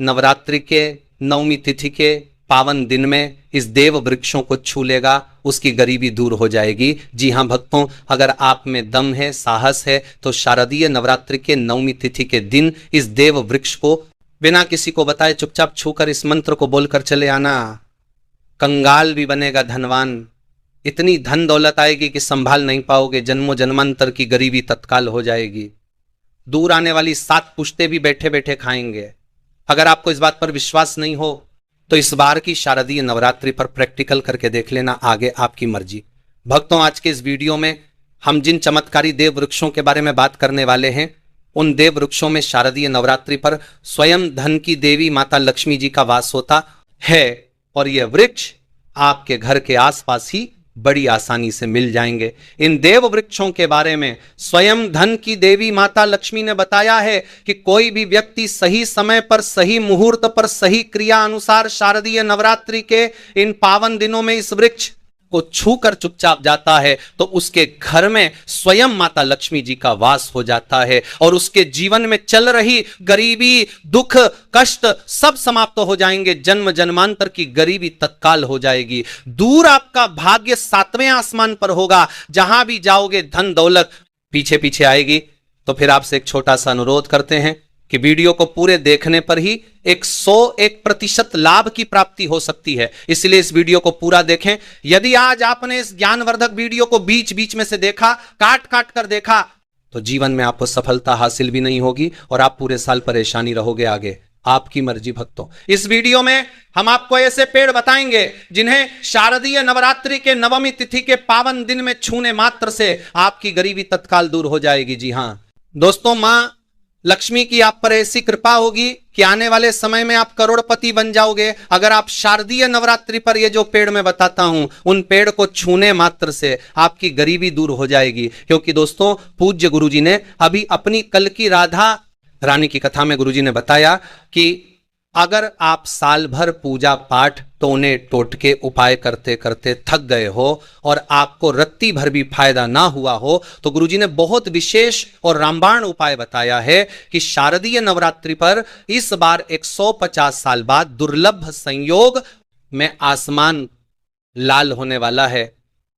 नवरात्रि के नवमी तिथि के पावन दिन में इस देव वृक्षों को छू लेगा, उसकी गरीबी दूर हो जाएगी। जी हाँ भक्तों, अगर आप में दम है, साहस है, तो शारदीय नवरात्रि के नवमी तिथि के दिन इस देव वृक्ष को बिना किसी को बताए चुपचाप छूकर इस मंत्र को बोलकर चले आना। कंगाल भी बनेगा धनवान, इतनी धन दौलत आएगी कि संभाल नहीं पाओगे, जन्मों जन्मांतर की गरीबी तत्काल हो जाएगी। दूर आने वाली 7 पुश्ते भी बैठे बैठे खाएंगे। अगर आपको इस बात पर विश्वास नहीं हो तो इस बार की शारदीय नवरात्रि पर प्रैक्टिकल करके देख लेना, आगे आपकी मर्जी। भक्तों, आज के इस वीडियो में हम जिन चमत्कारी देव वृक्षों के बारे में बात करने वाले हैं, उन देव वृक्षों में शारदीय नवरात्रि पर स्वयं धन की देवी माता लक्ष्मी जी का वास होता है और यह वृक्ष आपके घर के आसपास ही बड़ी आसानी से मिल जाएंगे। इन देव वृक्षों के बारे में स्वयं धन की देवी माता लक्ष्मी ने बताया है कि कोई भी व्यक्ति सही समय पर, सही मुहूर्त पर, सही क्रिया अनुसार शारदीय नवरात्रि के इन पावन दिनों में इस वृक्ष को छूकर चुपचाप जाता है तो उसके घर में स्वयं माता लक्ष्मी जी का वास हो जाता है और उसके जीवन में चल रही गरीबी, दुख, कष्ट सब समाप्त हो जाएंगे। जन्म जन्मांतर की गरीबी तत्काल हो जाएगी। दूर आपका भाग्य 7वें आसमान पर होगा। जहां भी जाओगे धन दौलत पीछे पीछे आएगी। तो फिर आपसे एक छोटा सा अनुरोध करते हैं कि वीडियो को पूरे देखने पर ही 101% लाभ की प्राप्ति हो सकती है, इसलिए इस वीडियो को पूरा देखें। यदि आज आपने इस ज्ञानवर्धक वीडियो को बीच बीच में से देखा, काट काट कर देखा, तो जीवन में आपको सफलता हासिल भी नहीं होगी और आप पूरे साल परेशानी रहोगे आगे। आपकी मर्जी भक्तों। इस वीडियो में हम आपको ऐसे पेड़ बताएंगे जिन्हें शारदीय नवरात्रि के नवमी तिथि के पावन दिन में छूने मात्र से आपकी गरीबी तत्काल दूर हो जाएगी। जी हां दोस्तों, मां लक्ष्मी की आप पर ऐसी कृपा होगी कि आने वाले समय में आप करोड़पति बन जाओगे अगर आप शारदीय नवरात्रि पर ये जो पेड़ मैं बताता हूं, उन पेड़ को छूने मात्र से आपकी गरीबी दूर हो जाएगी। क्योंकि दोस्तों, पूज्य गुरुजी ने अभी अपनी कल की राधा रानी की कथा में गुरुजी ने बताया कि अगर आप साल भर पूजा पाठ टोने टोटके उपाय करते करते थक गए हो और आपको रत्ती भर भी फायदा ना हुआ हो, तो गुरुजी ने बहुत विशेष और रामबाण उपाय बताया है कि शारदीय नवरात्रि पर इस बार 150 साल बाद दुर्लभ संयोग में आसमान लाल होने वाला है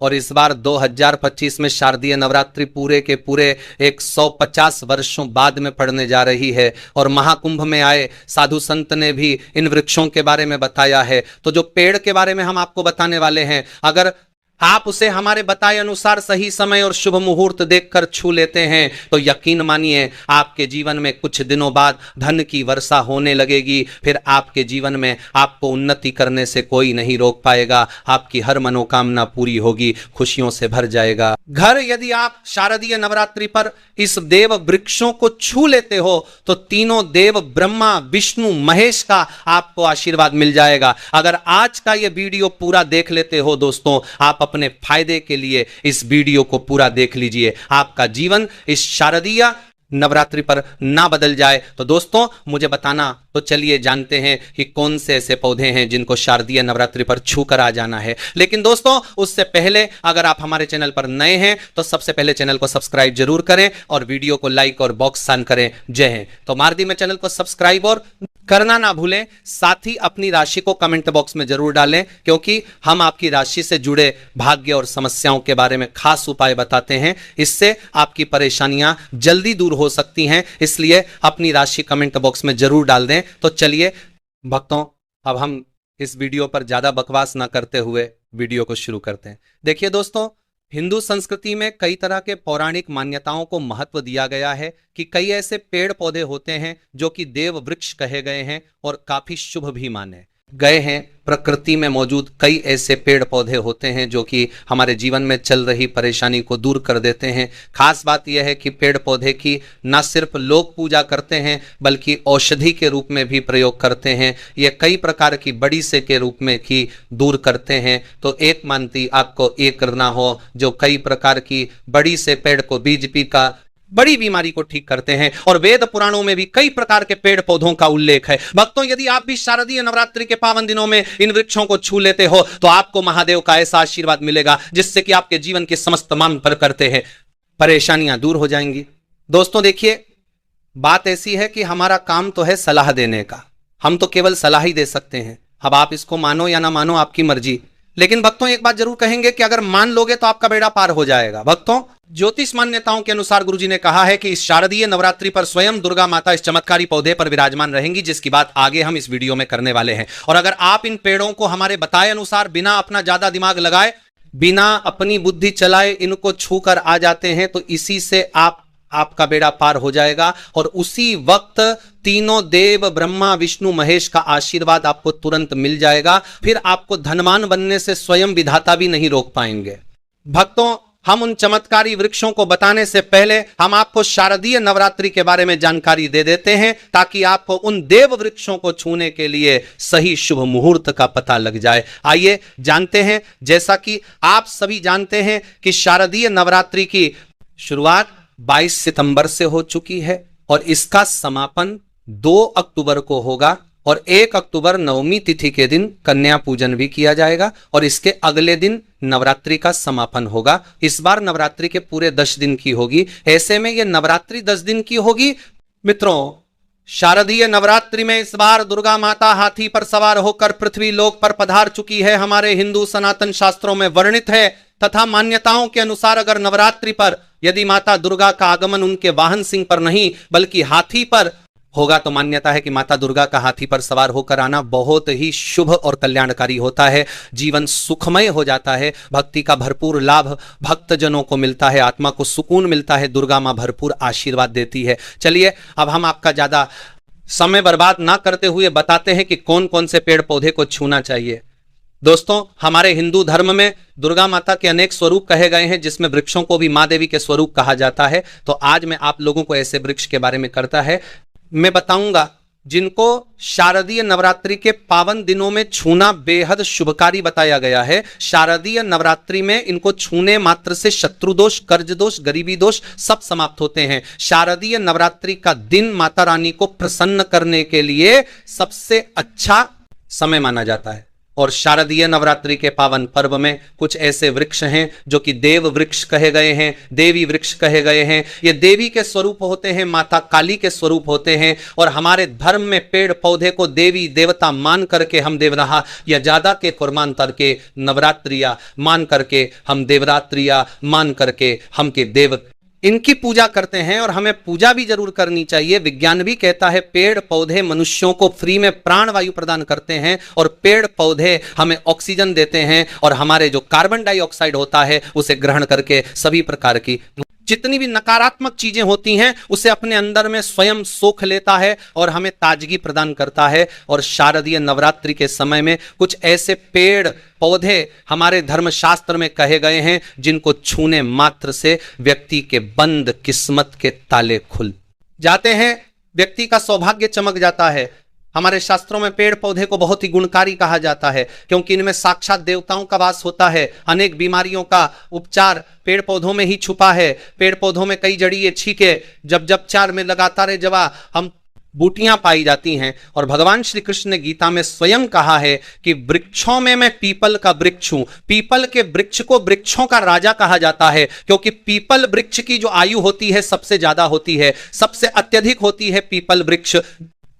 और इस बार 2025 में शारदीय नवरात्रि पूरे के पूरे 150 वर्षों बाद में पड़ने जा रही है और महाकुंभ में आए साधु संत ने भी इन वृक्षों के बारे में बताया है। तो जो पेड़ के बारे में हम आपको बताने वाले हैं, अगर आप उसे हमारे बताए अनुसार सही समय और शुभ मुहूर्त देखकर छू लेते हैं तो यकीन मानिए आपके जीवन में कुछ दिनों बाद धन की वर्षा होने लगेगी। फिर आपके जीवन में आपको उन्नति करने से कोई नहीं रोक पाएगा। आपकी हर मनोकामना पूरी होगी, खुशियों से भर जाएगा घर। यदि आप शारदीय नवरात्रि पर इस देव वृक्षों को छू लेते हो तो तीनों देव ब्रह्मा, विष्णु, महेश का आपको आशीर्वाद मिल जाएगा। अगर आज का यह वीडियो पूरा देख लेते हो दोस्तों, आप अपने फायदे के लिए इस वीडियो को पूरा देख लीजिए। आपका जीवन इस शारदीय नवरात्रि पर ना बदल जाए तो दोस्तों मुझे बताना। तो चलिए जानते हैं कि कौन से ऐसे पौधे हैं जिनको शारदीय नवरात्रि पर छू कर आ जाना है। लेकिन दोस्तों उससे पहले अगर आप हमारे चैनल पर नए हैं तो सबसे पहले चैनल को सब्सक्राइब जरूर करें और वीडियो को लाइक और बॉक्स ऑन करें। जय हिंद। तो मारदी में चैनल को सब्सक्राइब और करना ना भूलें। साथ ही अपनी राशि को कमेंट बॉक्स में जरूर डालें, क्योंकि हम आपकी राशि से जुड़े भाग्य और समस्याओं के बारे में खास उपाय बताते हैं। इससे आपकी परेशानियां जल्दी दूर हो सकती हैं, इसलिए अपनी राशि कमेंट बॉक्स में जरूर डाल दें। तो चलिए भक्तों, अब हम इस वीडियो पर ज्यादा बकवास ना करते हुए वीडियो को शुरू करते हैं। देखिए दोस्तों, हिंदू संस्कृति में कई तरह के पौराणिक मान्यताओं को महत्व दिया गया है कि कई ऐसे पेड़ पौधे होते हैं जो कि देव वृक्ष कहे गए हैं और काफी शुभ भी माने गए हैं। प्रकृति में मौजूद कई ऐसे पेड़ पौधे होते हैं जो कि हमारे जीवन में चल रही परेशानी को दूर कर देते हैं। खास बात यह है कि पेड़ पौधे की न सिर्फ लोग पूजा करते हैं बल्कि औषधि के रूप में भी प्रयोग करते हैं। ये कई प्रकार की बड़ी से के रूप में की दूर करते हैं। तो एक मानती आपको ये करना हो जो कई प्रकार की बड़ी से पेड़ को बीज पी का बड़ी बीमारी को ठीक करते हैं। और वेद पुराणों में भी कई प्रकार के पेड़ पौधों का उल्लेख है। भक्तों, यदि आप भी शारदीय नवरात्रि के पावन दिनों में इन वृक्षों को छू लेते हो तो आपको महादेव का ऐसा आशीर्वाद मिलेगा जिससे कि आपके जीवन के समस्त मान पर करते हैं परेशानियां दूर हो जाएंगी। दोस्तों देखिए, बात ऐसी है कि हमारा काम तो है सलाह देने का, हम तो केवल सलाह ही दे सकते हैं। अब आप इसको मानो या ना मानो, आपकी मर्जी। लेकिन भक्तों एक बात जरूर कहेंगे कि अगर मान लोगे तो आपका बेड़ा पार हो जाएगा। भक्तों, ज्योतिष मान्यताओं के अनुसार गुरुजी ने कहा है कि इस शारदीय नवरात्रि पर स्वयं दुर्गा माता इस चमत्कारी पौधे पर विराजमान रहेंगी, जिसकी बात आगे हम इस वीडियो में करने वाले हैं। और अगर आप इन पेड़ों को हमारे बताए अनुसार बिना अपना ज्यादा दिमाग लगाए, बिना अपनी बुद्धि चलाए इनको छूकर आ जाते हैं, तो इसी से आपका बेड़ा पार हो जाएगा। और उसी वक्त तीनों देव ब्रह्मा विष्णु महेश का आशीर्वाद आपको तुरंत मिल जाएगा। फिर आपको धनवान बनने से स्वयं विधाता भी नहीं रोक पाएंगे। भक्तों, हम उन चमत्कारी वृक्षों को बताने से पहले हम आपको शारदीय नवरात्रि के बारे में जानकारी दे देते हैं, ताकि आपको उन देव वृक्षों को छूने के लिए सही शुभ मुहूर्त का पता लग जाए। आइए जानते हैं। जैसा कि आप सभी जानते हैं कि शारदीय नवरात्रि की शुरुआत 22 सितंबर से हो चुकी है और इसका समापन 2 अक्टूबर को होगा। और 1 अक्टूबर नवमी तिथि के दिन कन्या पूजन भी किया जाएगा और इसके अगले दिन नवरात्रि का समापन होगा। इस बार नवरात्रि के पूरे 10 दिन की होगी। ऐसे में यह नवरात्रि 10 दिन की होगी। मित्रों, शारदीय नवरात्रि में इस बार दुर्गा माता हाथी पर सवार होकर पृथ्वी लोक पर पधार चुकी है, हमारे हिंदू सनातन शास्त्रों में वर्णित है। तथा मान्यताओं के अनुसार अगर नवरात्रि पर यदि माता दुर्गा का आगमन उनके वाहन सिंह पर नहीं बल्कि हाथी पर होगा, तो मान्यता है कि माता दुर्गा का हाथी पर सवार होकर आना बहुत ही शुभ और कल्याणकारी होता है। जीवन सुखमय हो जाता है, भक्ति का भरपूर लाभ भक्तजनों को मिलता है, आत्मा को सुकून मिलता है, दुर्गा मां भरपूर आशीर्वाद देती है। चलिए अब हम आपका ज्यादा समय बर्बाद ना करते हुए बताते हैं कि कौन कौन से पेड़ पौधे को छूना चाहिए। दोस्तों, हमारे हिंदू धर्म में दुर्गा माता के अनेक स्वरूप कहे गए हैं, जिसमें वृक्षों को भी मां देवी के स्वरूप कहा जाता है। तो आज मैं आप लोगों को ऐसे वृक्ष के बारे में करता है मैं बताऊंगा जिनको शारदीय नवरात्रि के पावन दिनों में छूना बेहद शुभकारी बताया गया है। शारदीय नवरात्रि में इनको छूने मात्र से शत्रु दोष, कर्ज दोष, गरीबी दोष सब समाप्त होते हैं। शारदीय नवरात्रि का दिन माता रानी को प्रसन्न करने के लिए सबसे अच्छा समय माना जाता है। और शारदीय नवरात्रि के पावन पर्व में कुछ ऐसे वृक्ष हैं जो कि देव वृक्ष कहे गए हैं, देवी वृक्ष कहे गए हैं। ये देवी के स्वरूप होते हैं, माता काली के स्वरूप होते हैं। और हमारे धर्म में पेड़ पौधे को देवी देवता मान करके हम देवराहा या ज्यादा के कुर्मांतर के नवरात्रिया मान करके हम देवरात्रिया मान करके हम के देव इनकी पूजा करते हैं। और हमें पूजा भी जरूर करनी चाहिए। विज्ञान भी कहता है पेड़ पौधे मनुष्यों को फ्री में प्राण वायु प्रदान करते हैं और पेड़ पौधे हमें ऑक्सीजन देते हैं और हमारे जो कार्बन डाइऑक्साइड होता है उसे ग्रहण करके सभी प्रकार की जितनी भी नकारात्मक चीजें होती हैं उसे अपने अंदर में स्वयं सोख लेता है और हमें ताजगी प्रदान करता है। और शारदीय नवरात्रि के समय में कुछ ऐसे पेड़ पौधे हमारे धर्मशास्त्र में कहे गए हैं जिनको छूने मात्र से व्यक्ति के बंद किस्मत के ताले खुल जाते हैं, व्यक्ति का सौभाग्य चमक जाता है। हमारे शास्त्रों में पेड़ पौधे को बहुत ही गुणकारी कहा जाता है, क्योंकि इनमें साक्षात देवताओं का वास होता है। अनेक बीमारियों का उपचार पेड़ पौधों में ही छुपा है। पेड़ पौधों में कई जड़ी छीके जब चार में लगातार जवा हम बूटियां पाई जाती हैं। और भगवान श्री कृष्ण ने गीता में स्वयं कहा है कि वृक्षों में मैं पीपल का वृक्ष हूं। पीपल के वृक्ष को वृक्षों का राजा कहा जाता है, क्योंकि पीपल वृक्ष की जो आयु होती है सबसे ज्यादा होती है, सबसे अत्यधिक होती है। पीपल वृक्ष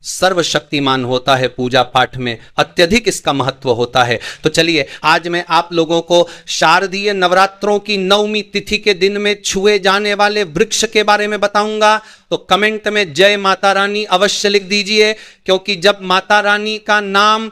सर्वशक्तिमान होता है, पूजा पाठ में अत्यधिक इसका महत्व होता है। तो चलिए आज मैं आप लोगों को शारदीय नवरात्रों की 9वीं तिथि के दिन में छुए जाने वाले वृक्ष के बारे में बताऊंगा। तो कमेंट में जय माता रानी अवश्य लिख दीजिए, क्योंकि जब माता रानी का नाम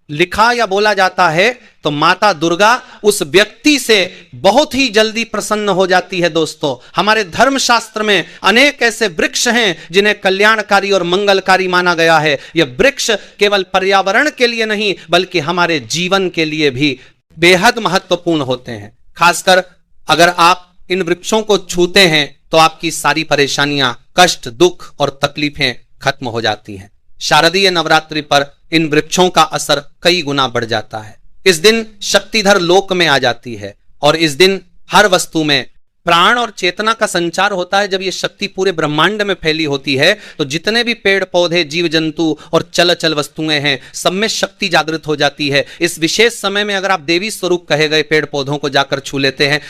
लिखा या बोला जाता है तो माता दुर्गा उस व्यक्ति से बहुत ही जल्दी प्रसन्न हो जाती है। दोस्तों, हमारे धर्मशास्त्र में अनेक ऐसे वृक्ष हैं जिन्हें कल्याणकारी और मंगलकारी माना गया है। यह वृक्ष केवल पर्यावरण के लिए नहीं बल्कि हमारे जीवन के लिए भी बेहद महत्वपूर्ण होते हैं। खासकर अगर आप इन वृक्षों को छूते हैं तो आपकी सारी परेशानियां, कष्ट, दुख और तकलीफें खत्म हो जाती हैं। शारदीय नवरात्रि पर इन वृक्षों का असर कई गुना बढ़ जाता है। इस दिन शक्तिधर लोक में आ जाती है और इस दिन हर वस्तु में प्राण और चेतना का संचार होता है। जब ये शक्ति पूरे ब्रह्मांड में फैली होती है तो जितने भी पेड़ पौधे, जीव जंतु और चल वस्तुएं हैं सब में शक्ति जागृत हो जाती है। इस विशेष समय में अगर आप देवी स्वरूप कहे गए पेड़ पौधों को जाकर छू लेते हैं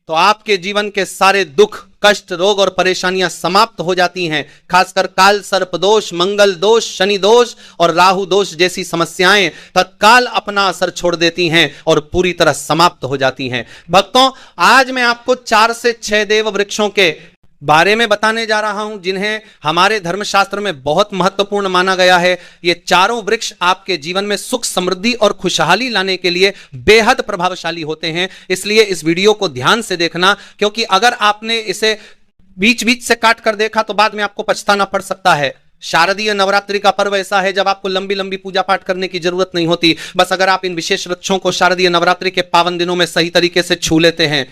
तो आपके जीवन के सारे दुख, कष्ट, रोग और परेशानियां समाप्त हो जाती हैं। खासकर काल सर्प दोष, मंगल दोष, शनि दोष और राहु दोष जैसी समस्याएं तत्काल अपना असर छोड़ देती हैं और पूरी तरह समाप्त हो जाती हैं। भक्तों, आज मैं आपको 4 से 6 देव वृक्षों के बारे में बताने जा रहा हूं जिन्हें हमारे धर्मशास्त्र में बहुत महत्वपूर्ण माना गया है। ये चारों वृक्ष आपके जीवन में सुख, समृद्धि और खुशहाली लाने के लिए बेहद प्रभावशाली होते हैं। इसलिए इस वीडियो को ध्यान से देखना, क्योंकि अगर आपने इसे बीच बीच से काट कर देखा तो बाद में आपको पछताना पड़ सकता है। शारदीय नवरात्रि का पर्व ऐसा है जब आपको लंबी लंबी पूजा पाठ करने की जरूरत नहीं होती। बस अगर आप इन विशेष वृक्षों को शारदीय नवरात्रि के पावन दिनों में सही तरीके से छू लेते हैं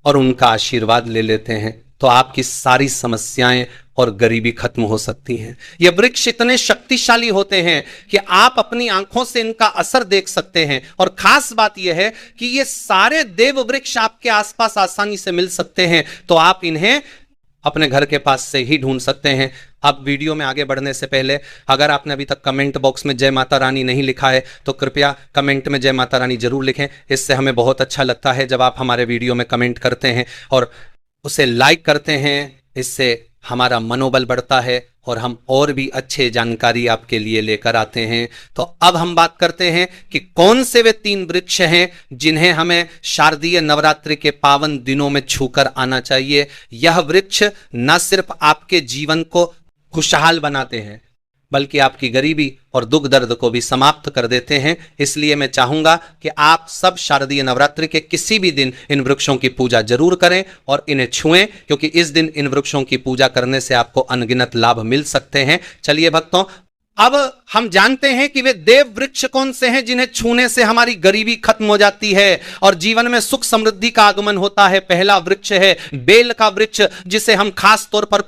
और उनका आशीर्वाद ले लेते हैं तो आपकी सारी समस्याएं और गरीबी खत्म हो सकती हैं। ये वृक्ष इतने शक्तिशाली होते हैं कि आप अपनी आंखों से इनका असर देख सकते हैं। और खास बात यह है कि ये सारे देव वृक्ष आपके आसपास आसानी से मिल सकते हैं, तो आप इन्हें अपने घर के पास से ही ढूंढ सकते हैं। अब वीडियो में आगे बढ़ने से पहले अगर आपने अभी तक कमेंट बॉक्स में जय माता रानी नहीं लिखा है तो कृपया कमेंट में जय माता रानी जरूर लिखें। इससे हमें बहुत अच्छा लगता है जब आप हमारे वीडियो में कमेंट करते हैं और उसे लाइक करते हैं। इससे हमारा मनोबल बढ़ता है और हम और भी अच्छे जानकारी आपके लिए लेकर आते हैं। तो अब हम बात करते हैं कि कौन से वे 3 वृक्ष हैं जिन्हें हमें शारदीय नवरात्रि के पावन दिनों में छूकर आना चाहिए। यह वृक्ष न सिर्फ आपके जीवन को खुशहाल बनाते हैं बल्कि आपकी गरीबी और दुख दर्द को भी समाप्त कर देते हैं। इसलिए मैं चाहूंगा कि आप सब शारदीय नवरात्रि के किसी भी दिन इन वृक्षों की पूजा जरूर करें और इन्हें छुएं, क्योंकि इस दिन इन वृक्षों की पूजा करने से आपको अनगिनत लाभ मिल सकते हैं। चलिए भक्तों, अब हम जानते हैं कि वे देव वृक्ष कौन से हैं जिन्हें छूने से हमारी गरीबी खत्म हो जाती है और जीवन में सुख समृद्धि का आगमन होता है। पहला वृक्ष है बेल का वृक्ष, जिसे हम खास तौर पर